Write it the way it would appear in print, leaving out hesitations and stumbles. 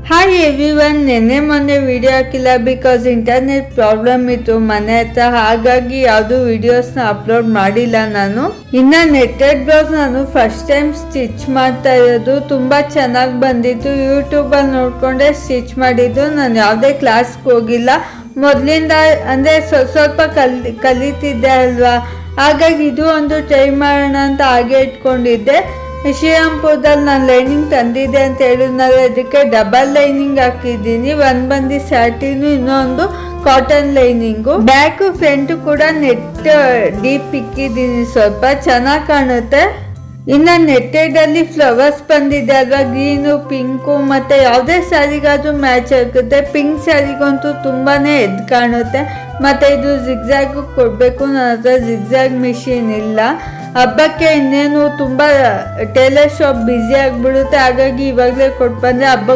Hi everyone, ನೆನ್ನೆ ಮೊನ್ನೆ video ಹಾಕಿಲ್ಲ ಬಿಕಾಸ್ ಇಂಟರ್ನೆಟ್ ಪ್ರಾಬ್ಲಮ್ ಇತ್ತು ಮನೆ ಹತ್ರ. ಹಾಗಾಗಿ ಯಾವುದು ವಿಡಿಯೋಸ್ನ ಅಪ್ಲೋಡ್ ಮಾಡಿಲ್ಲ ನಾನು. ಇನ್ನು ನೆಟ್ಟೆಡ್ ಬ್ಲೌಸ್ ನಾನು ಫಸ್ಟ್ ಟೈಮ್ ಸ್ಟಿಚ್ ಮಾಡ್ತಾ ಇರೋದು. ತುಂಬಾ ಚೆನ್ನಾಗಿ ಬಂದಿತ್ತು. ಯೂಟ್ಯೂಬಲ್ಲಿ ನೋಡ್ಕೊಂಡೆ ಸ್ಟಿಚ್ ಮಾಡಿದ್ದು. ನಾನು ಯಾವುದೇ ಕ್ಲಾಸ್ಗೆ ಹೋಗಿಲ್ಲ. ಮೊದಲಿಂದ ಅಂದರೆ ಸ್ವಲ್ಪ ಕಲಿತಿದ್ದೆ ಅಲ್ವಾ, ಹಾಗಾಗಿ ಇದು ಒಂದು ಟ್ರೈ ಮಾಡೋಣ ಅಂತ ಹಾಗೆ ಇಟ್ಕೊಂಡಿದ್ದೆ. ಶ್ರೀರಾಮ್ಪುರದಲ್ಲಿ ನಾನು ಲೈನಿಂಗ್ ತಂದಿದ್ದೆ ಅಂತ ಹೇಳಿದ್ನಲ್ಲ, ಇದಕ್ಕೆ ಡಬಲ್ ಲೈನಿಂಗ್ ಹಾಕಿದ್ದೀನಿ. ಒಂದು ಬಂದು ಸ್ಯಾಟಿನು, ಇನ್ನೊಂದು ಕಾಟನ್ ಲೈನಿಂಗು. ಬ್ಯಾಕ್ ಫ್ರಂಟ್ ಕೂಡ ನೆಟ್ ಡೀಪ್ ಇಕ್ಕಿದ್ದೀನಿ, ಸ್ವಲ್ಪ ಚೆನ್ನಾಗಿ ಕಾಣುತ್ತೆ. ಇನ್ನು ನೆಟ್ಟೆಡ್ ಅಲ್ಲಿ ಫ್ಲವರ್ಸ್ ಬಂದಿದೆ ಅಲ್ವಾ, ಗ್ರೀನು ಪಿಂಕು, ಮತ್ತೆ ಯಾವುದೇ ಸ್ಯಾರಿಗಾದ್ರೂ ಮ್ಯಾಚ್ ಆಗುತ್ತೆ. ಪಿಂಕ್ ಸ್ಯಾರಿಗಂತೂ ತುಂಬಾನೇ ಎದ್ದು ಕಾಣುತ್ತೆ. ಮತ್ತೆ ಇದು ಜಿಗ್ಜಾಗ್ ಕೊಡಬೇಕು, ನನ್ನ ಹತ್ರ ಜಿಗ್ಜಾಗ್ ಮಿಷಿನ್ ಇಲ್ಲ. ಹಬ್ಬಕ್ಕೆ ಇನ್ನೇನು ತುಂಬ ಟೇಲರ್ ಶಾಪ್ ಬ್ಯುಸಿ ಆಗಿಬಿಡುತ್ತೆ, ಹಾಗಾಗಿ ಇವಾಗಲೇ ಕೊಟ್ಟು ಬಂದರೆ ಹಬ್ಬ